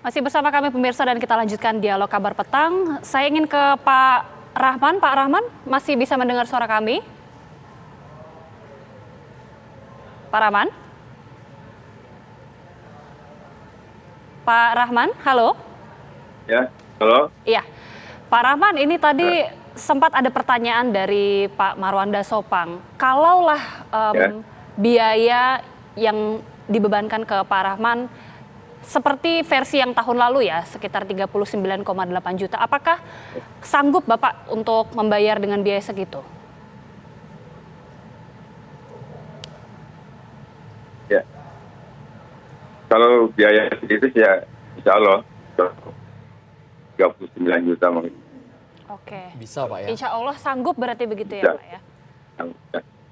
Masih bersama kami pemirsa dan kita lanjutkan dialog kabar petang. Saya ingin ke Pak Rahman. Pak Rahman, masih bisa mendengar suara kami? Pak Rahman? Pak Rahman, halo? Ya, halo. Iya, Pak Rahman, ini tadi sempat ada pertanyaan dari Pak Marwanda Sopang. Kalaulah biaya yang dibebankan ke Pak Rahman seperti versi yang tahun lalu ya, sekitar 39,8 juta. Apakah sanggup Bapak untuk membayar dengan biaya segitu? Ya, kalau biaya itu ya insya Allah 39 juta mungkin. Oke. Bisa Pak ya? Insya Allah sanggup berarti begitu ya Pak ya?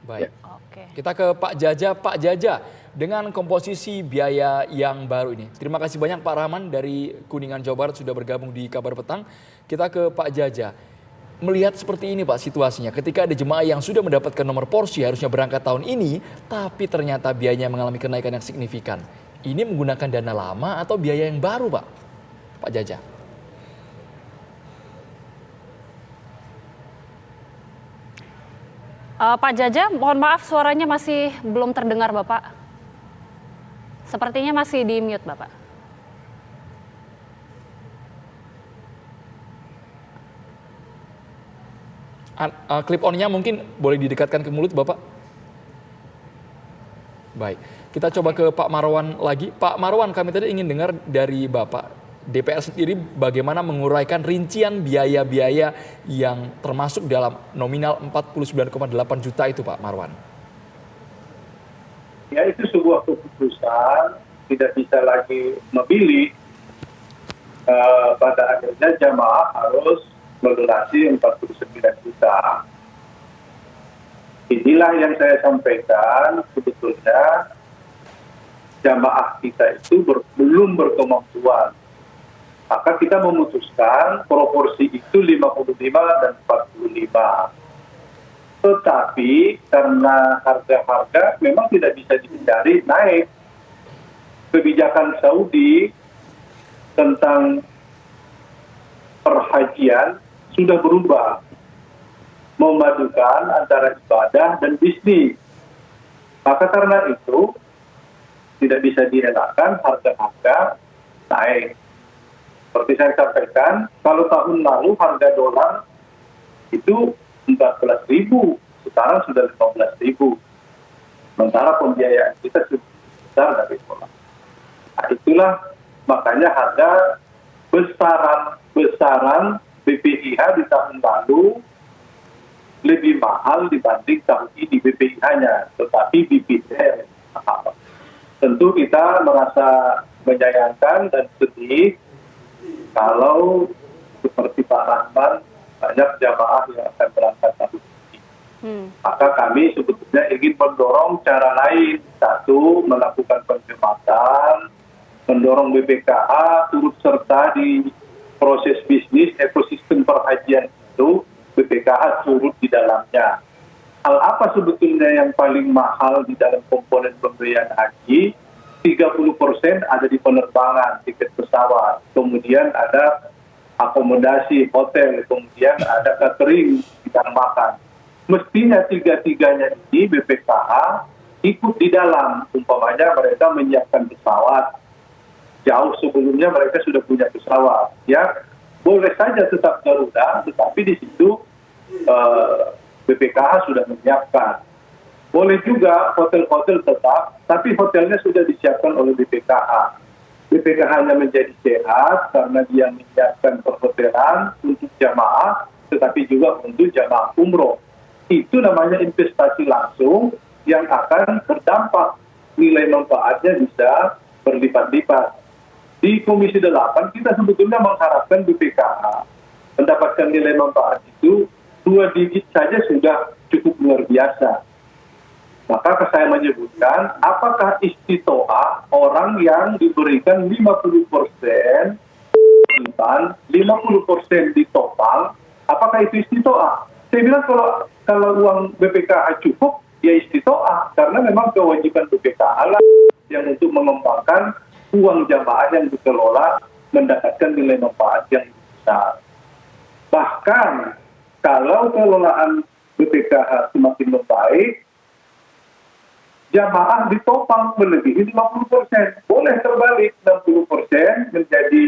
Baik. Oke. Kita ke Pak Jaja. Pak Jaja, dengan komposisi biaya yang baru ini. Terima kasih banyak Pak Rahman dari Kuningan, Jawa Barat sudah bergabung di Kabar Petang. Kita ke Pak Jaja. Melihat seperti ini Pak situasinya, ketika ada jemaah yang sudah mendapatkan nomor porsi harusnya berangkat tahun ini, tapi ternyata biayanya mengalami kenaikan yang signifikan. Ini menggunakan dana lama atau biaya yang baru Pak? Pak Jaja. Pak Jaja, mohon maaf suaranya masih belum terdengar Bapak. Sepertinya masih di mute Bapak. Clip on-nya mungkin boleh didekatkan ke mulut Bapak. Baik, kita coba ke Pak Marwan lagi. Pak Marwan, kami tadi ingin dengar dari Bapak, DPR sendiri bagaimana menguraikan rincian biaya-biaya yang termasuk dalam nominal 49,8 juta itu Pak Marwan. Ya itu sebuah keputusan, tidak bisa lagi memilih, pada akhirnya jamaah harus melunasi 49 juta. Inilah yang saya sampaikan, sebetulnya jamaah kita itu belum berkemampuan. Maka kita memutuskan proporsi itu 55 dan 45. Tetapi karena harga-harga memang tidak bisa dihindari naik. Kebijakan Saudi tentang perhajian sudah berubah. Memadukan antara ibadah dan bisnis. Maka karena itu tidak bisa dielakkan harga-harga naik. Seperti saya sampaikan, kalau tahun lalu harga dolar itu 14.000, sekarang sudah 15.000. Sementara pembiayaan kita sudah besar dari dolar. Nah, itulah makanya harga besaran BPIH di tahun lalu lebih mahal dibanding tahun ini BPIH-nya, tetapi BPIH mahal. Tentu kita merasa menyayangkan dan sedih kalau seperti Pak Rahman banyak jamaah yang akan berangkat tahun ini. Maka kami sebetulnya ingin mendorong cara lain. Satu, melakukan penghematan, mendorong BPKH turut serta di proses bisnis ekosistem perhajian itu, BPKH turut di dalamnya. Hal apa sebetulnya yang paling mahal di dalam komponen pembiayaan haji? 30% ada di penerbangan, tiket pesawat, kemudian ada akomodasi hotel, kemudian ada catering, kita makan. Mestinya tiga-tiganya ini BPKH ikut di dalam, umpamanya mereka menyiapkan pesawat. Jauh sebelumnya mereka sudah punya pesawat, ya boleh saja tetap Garuda, tetapi di situ BPKH sudah menyiapkan. Boleh juga hotel-hotel tetap, tapi hotelnya sudah disiapkan oleh BPKH. BPKH-nya menjadi sehat karena dia menyiapkan perhotelan untuk jamaah, tetapi juga untuk jamaah umroh. Itu namanya investasi langsung yang akan berdampak, nilai manfaatnya bisa berlipat-lipat. Di Komisi 8 kita sebetulnya mengharapkan BPKH mendapatkan nilai manfaat itu 2 digit saja sudah cukup luar biasa. Maka saya menyebutkan, apakah istitoah orang yang diberikan 50% 50% ditopang, apakah itu istitoah? Saya bilang kalau uang BPKH cukup, ya istitoah. Karena memang kewajiban BPKH lah yang untuk mengembangkan uang jamaah yang dikelola mendapatkan nilai manfaat yang besar. Bahkan kalau pengelolaan BPKH semakin membaik, jamaah ditopang melebihi 50%. Boleh terbalik 60% menjadi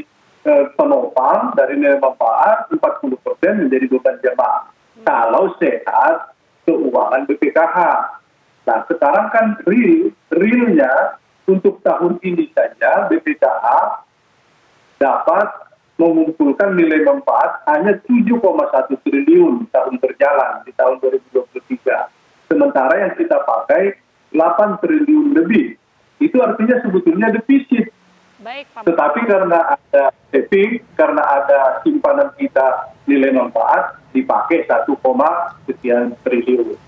penopang dari nilai manfaat, 40% menjadi beban jamaah. Kalau sehat keuangan BPKH. Nah, sekarang kan realnya untuk tahun ini saja BPKH dapat mengumpulkan nilai manfaat hanya 7,1 triliun tahun berjalan di tahun 2023. Sementara yang kita pakai 8 triliun lebih. Itu artinya sebetulnya defisit. Baik, Pak. Tetapi karena ada saving, karena ada simpanan kita nilai manfaat, dipakai 1, sekian triliun.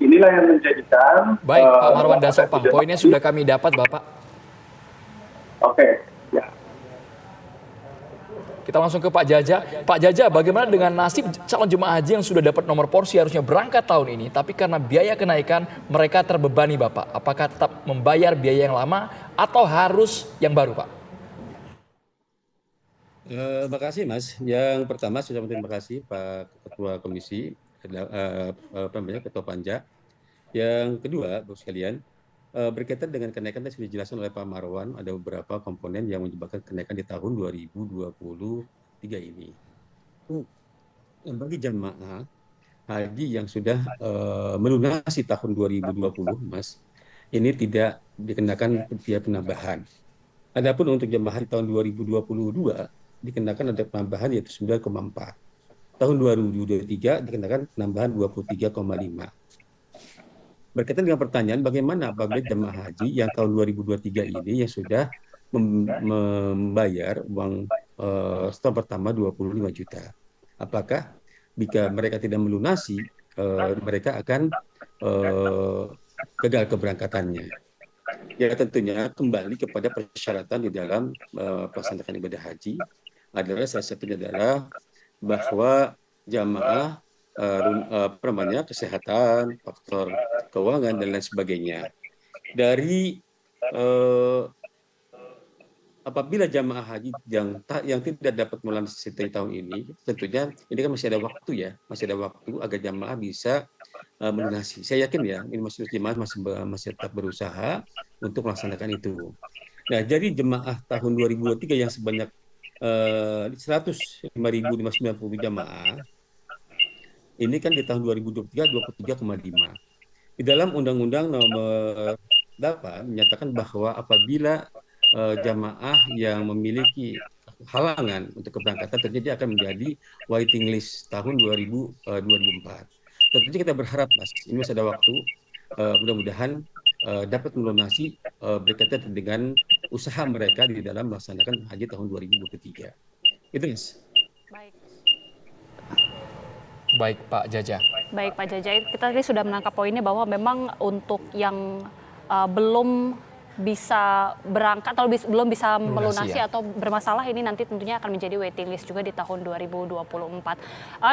Inilah yang menjadikan... Baik, Pak Marwanda Sopang, poinnya sudah kami dapat, Bapak. Oke, ya. Kita langsung ke Pak Jaja. Pak Jaja, bagaimana dengan nasib calon jemaah haji yang sudah dapat nomor porsi harusnya berangkat tahun ini, tapi karena biaya kenaikan mereka terbebani, Bapak? Apakah tetap membayar biaya yang lama atau harus yang baru, Pak? Terima kasih, Mas. Yang pertama, saya terima kasih Pak Ketua Komisi, Ketua Panja. Yang kedua, Bapak sekalian, berkaitan dengan kenaikan tadi sudah dijelaskan oleh Pak Marwan, ada beberapa komponen yang menyebabkan kenaikan di tahun 2023 ini. Bagi jemaah haji yang sudah melunasi tahun 2020, Mas, ini tidak dikenakan biaya penambahan. Adapun untuk jemaah haji tahun 2022 dikenakan ada penambahan yaitu 9,4. Tahun 2023 dikenakan penambahan 23,5. Berkaitan dengan pertanyaan bagaimana apabila jemaah haji yang tahun 2023 ini yang sudah membayar uang setahun pertama 25 juta. Apakah jika mereka tidak melunasi, mereka akan gagal keberangkatannya? Ya tentunya kembali kepada persyaratan di dalam pelaksanaan ibadah haji adalah salah satunya adalah bahwa jamaah kesehatan, faktor keuangan dan lain sebagainya. Dari apabila jamaah haji yang tidak dapat melunasi tahun ini, tentunya ini kan masih ada waktu ya, masih ada waktu agar jamaah bisa melunasi. Saya yakin ya, ini jemaah masih tetap berusaha untuk melaksanakan itu. Nah, jadi jemaah tahun 2023 yang sebanyak 105.590 jamaah ini kan di tahun 2023 23,5. Di dalam Undang-Undang Nomor 8 menyatakan bahwa apabila jamaah yang memiliki halangan untuk keberangkatan tentunya akan menjadi waiting list tahun 2004. Tentunya kita berharap, Mas, ini masih ada waktu, mudah-mudahan dapat melunasi berkaitan dengan usaha mereka di dalam melaksanakan haji tahun 2023. Itu, Mas. Baik, Pak Jaja. Baik, Pak Jaja. Kita tadi sudah menangkap poinnya bahwa memang untuk yang belum bisa berangkat atau belum bisa melunasi atau bermasalah ini nanti tentunya akan menjadi waiting list juga di tahun 2024.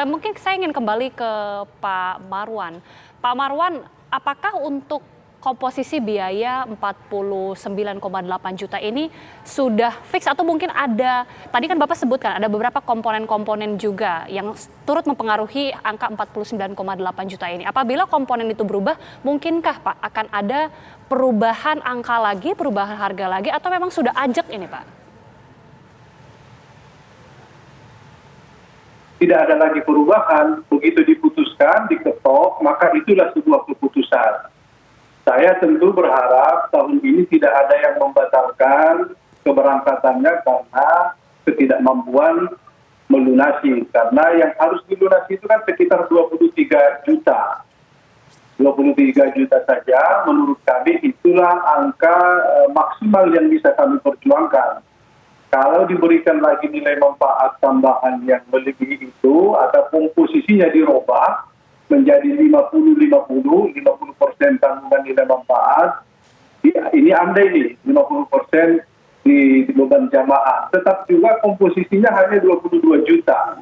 Mungkin saya ingin kembali ke Pak Marwan. Pak Marwan, apakah untuk komposisi biaya 49,8 juta ini sudah fix atau mungkin ada, tadi kan Bapak sebutkan ada beberapa komponen-komponen juga yang turut mempengaruhi angka 49,8 juta ini. Apabila komponen itu berubah, mungkinkah Pak akan ada perubahan angka lagi, perubahan harga lagi, atau memang sudah ajak ini Pak? Tidak ada lagi perubahan, begitu diputuskan, diketok, maka itulah sebuah keputusan. Saya tentu berharap tahun ini tidak ada yang membatalkan keberangkatannya karena ketidakmampuan melunasi. Karena yang harus dilunasi itu kan sekitar 23 juta. 23 juta saja menurut kami itulah angka maksimal yang bisa kami perjuangkan. Kalau diberikan lagi nilai manfaat tambahan yang melebihi itu atau komposisinya dirubah menjadi 50% tanggungan nilai manfaat, ini andai nih 50% di beban jamaah, tetap juga komposisinya hanya 22 juta.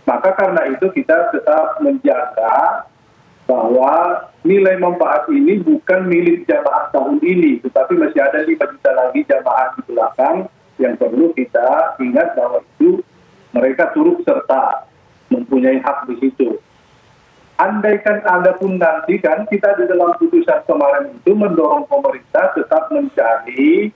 Maka karena itu kita tetap menjaga bahwa nilai manfaat ini bukan milik jamaah tahun ini, tetapi masih ada 5 juta lagi jamaah di belakang yang perlu kita ingat bahwa itu mereka turut serta mempunyai hak di situ. Andaikan Anda pun nanti kan kita di dalam putusan kemarin itu mendorong pemerintah tetap mencari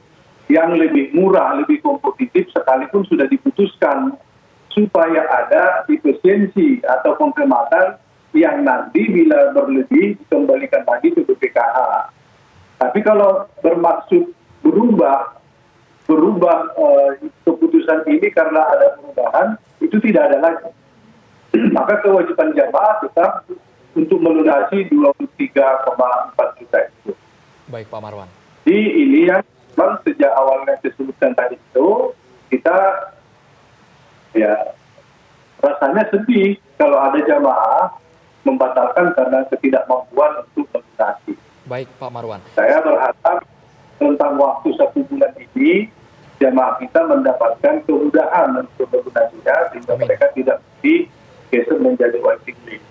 yang lebih murah, lebih kompetitif sekalipun sudah diputuskan supaya ada efisiensi atau penghematan yang nanti bila berlebih dikembalikan lagi ke BPKH. Tapi kalau bermaksud berubah keputusan ini karena ada perubahan, itu tidak ada lagi. Maka kewajiban jamaah tetap untuk melunasi 23,4 juta itu. Baik Pak Marwan. Jadi ini yang memang sejak awalnya disebutkan tadi itu, kita ya rasanya sedih kalau ada jamaah membatalkan karena ketidakmampuan untuk melunasi. Baik Pak Marwan. Saya berharap tentang waktu 1 bulan ini jamaah kita mendapatkan kemudahan untuk melunasinya sehingga mereka tidak digeser menjadi waiting list.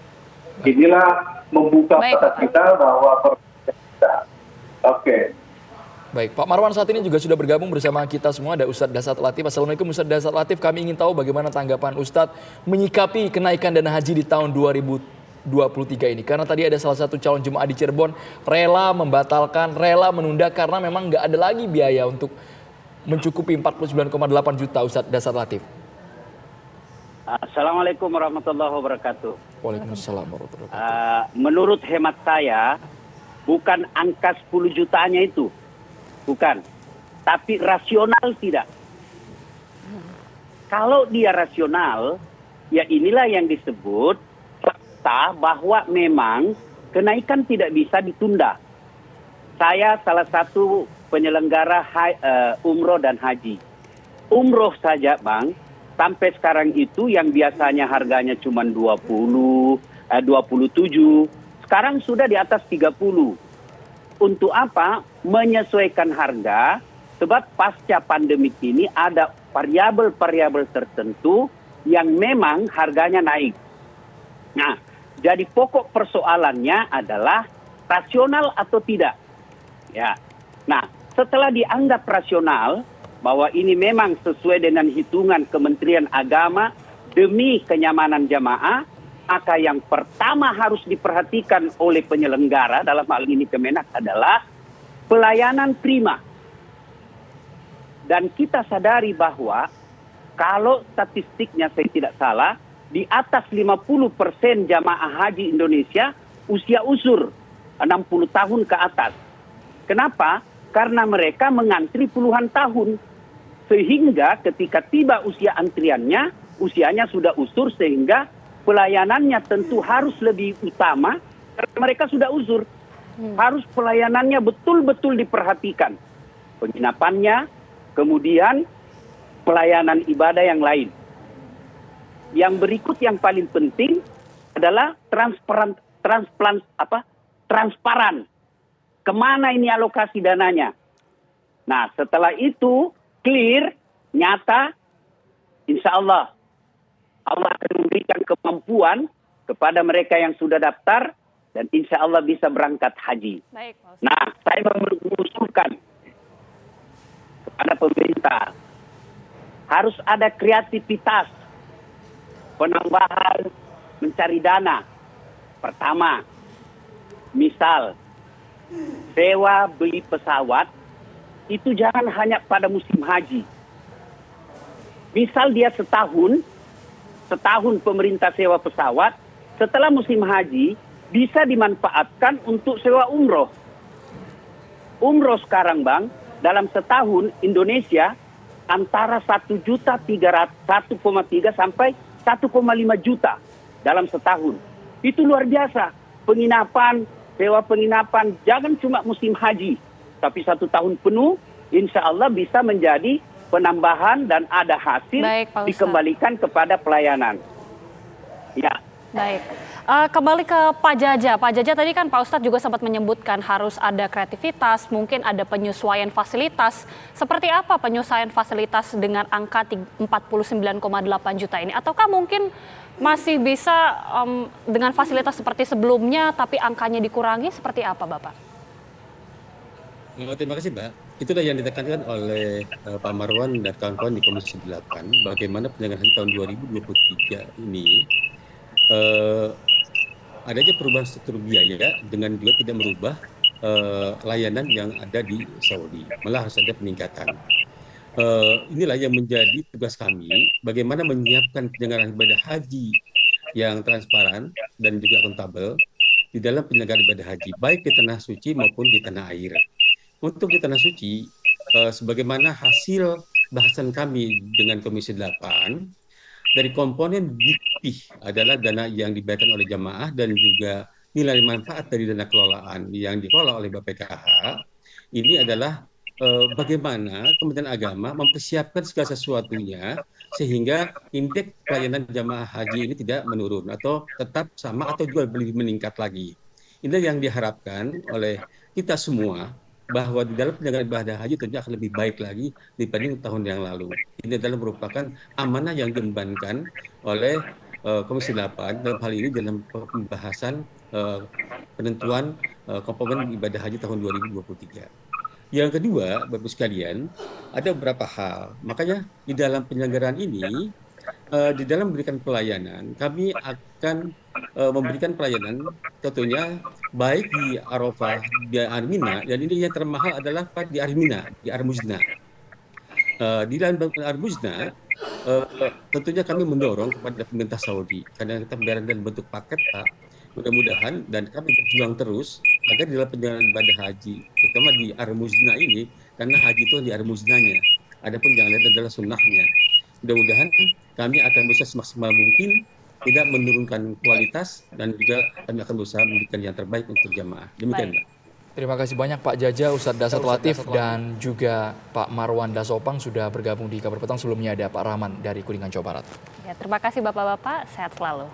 Inilah membuka mata kita bahwa kita. Oke. Baik, Pak Marwan saat ini juga sudah bergabung bersama kita semua, ada Ustadz Dasat Latif. Assalamualaikum Ustadz Dasat Latif, kami ingin tahu bagaimana tanggapan Ustadz menyikapi kenaikan dana haji di tahun 2023 ini. Karena tadi ada salah satu calon jemaah di Cirebon rela membatalkan, rela menunda karena memang nggak ada lagi biaya untuk mencukupi 49,8 juta Ustadz Dasat Latif. Assalamualaikum warahmatullahi wabarakatuh. Waalaikumsalam warahmatullahi wabarakatuh. Menurut hemat saya, bukan angka 10 jutanya itu. Bukan. Tapi rasional tidak. Kalau dia rasional, ya inilah yang disebut fakta bahwa memang kenaikan tidak bisa ditunda. Saya salah satu penyelenggara umroh dan haji. Umroh saja Bang, sampai sekarang itu yang biasanya harganya cuma 27, sekarang sudah di atas 30. Untuk apa? Menyesuaikan harga, sebab pasca pandemik ini ada variabel-variabel tertentu yang memang harganya naik. Nah, jadi pokok persoalannya adalah rasional atau tidak. Ya. Nah, setelah dianggap rasional bahwa ini memang sesuai dengan hitungan Kementerian Agama demi kenyamanan jamaah, maka yang pertama harus diperhatikan oleh penyelenggara dalam hal ini Kemenak adalah pelayanan prima. Dan kita sadari bahwa kalau statistiknya saya tidak salah, di atas 50% jamaah haji Indonesia usia usur 60 tahun ke atas. Kenapa? Karena mereka mengantri puluhan tahun. Sehingga ketika tiba usia antriannya, usianya sudah usur sehingga pelayanannya tentu harus lebih utama karena mereka sudah usur. Harus pelayanannya betul-betul diperhatikan. Penginapannya, kemudian pelayanan ibadah yang lain. Yang berikut yang paling penting adalah transparan. Kemana ini alokasi dananya? Nah, setelah itu clear, nyata, insya Allah akan memberikan kemampuan kepada mereka yang sudah daftar dan insya Allah bisa berangkat haji. Baik, nah, saya mengusulkan kepada pemerintah harus ada kreativitas penambahan mencari dana. Pertama, misal sewa beli pesawat itu jangan hanya pada musim haji. Misal dia setahun pemerintah sewa pesawat, setelah musim haji bisa dimanfaatkan untuk sewa umroh. Umroh sekarang Bang, dalam setahun Indonesia antara 1,3 sampai 1,5 juta dalam setahun. Itu luar biasa. Penginapan, sewa penginapan, jangan cuma musim haji, tapi 1 tahun penuh, insya Allah bisa menjadi penambahan dan ada hasil. Baik, Pak Ustadz. Dikembalikan kepada pelayanan. Ya. Baik. Kembali ke Pak Jaja. Pak Jaja tadi kan Pak Ustadz juga sempat menyebutkan harus ada kreativitas, mungkin ada penyesuaian fasilitas. Seperti apa penyesuaian fasilitas dengan angka 49,8 juta ini? Ataukah mungkin masih bisa dengan fasilitas seperti sebelumnya tapi angkanya dikurangi, seperti apa Bapak? Terima kasih Mbak. Itulah yang ditekankan oleh Pak Marwan dan kawan-kawan di Komisi 8, bagaimana penyelenggaraan haji tahun 2023 ini adanya perubahan struktur biaya dengan juga tidak merubah layanan yang ada di Saudi. Malah harus ada peningkatan. Inilah yang menjadi tugas kami, bagaimana menyiapkan penyelenggaraan ibadah haji yang transparan dan juga akuntabel di dalam penyelenggaraan ibadah haji, baik di tanah suci maupun di tanah air. Untuk di tanah suci, sebagaimana hasil bahasan kami dengan Komisi 8, dari komponen BP adalah dana yang dibayarkan oleh jamaah dan juga nilai manfaat dari dana kelolaan yang dikelola oleh BPKH. Ini adalah bagaimana Kementerian Agama mempersiapkan segala sesuatunya sehingga indeks pelayanan jamaah haji ini tidak menurun atau tetap sama atau juga lebih meningkat lagi. Ini yang diharapkan oleh kita semua, bahwa di dalam penyelenggaraan ibadah haji tentunya akan lebih baik lagi dibanding tahun yang lalu. Ini adalah merupakan amanah yang diembankan oleh Komisi 8 dalam hal ini dalam pembahasan penentuan komponen ibadah haji tahun 2023. Yang kedua, Bapak sekalian, ada beberapa hal. Makanya di dalam penyelenggaraan ini, di dalam memberikan pelayanan, kami akan memberikan pelayanan tentunya baik di Arafah, di Armina, dan ini yang termahal adalah di Armina, di Armuzna. Di dalam Armuzna, tentunya kami mendorong kepada pemerintah Saudi, karena kita berada dalam bentuk paket, Pak. Mudah-mudahan dan kami berjuang terus agar di dalam penyelenggaraan ibadah haji, terutama di Armuzna ini, karena haji itu di Armuznanya. Adapun yang lain adalah sunnahnya. Mudah-mudahan kami akan berusaha semaksimal mungkin tidak menurunkan kualitas dan juga kami akan berusaha memberikan yang terbaik untuk jamaah. Demikian, Mbak. Terima kasih banyak Pak Jaja, Ustadz Dasat Latif, dan juga Pak Marwan Dasopang sudah bergabung di Kabar Petang. Sebelumnya ada Pak Rahman dari Kuningan, Jawa Barat. Ya, terima kasih Bapak-Bapak, sehat selalu.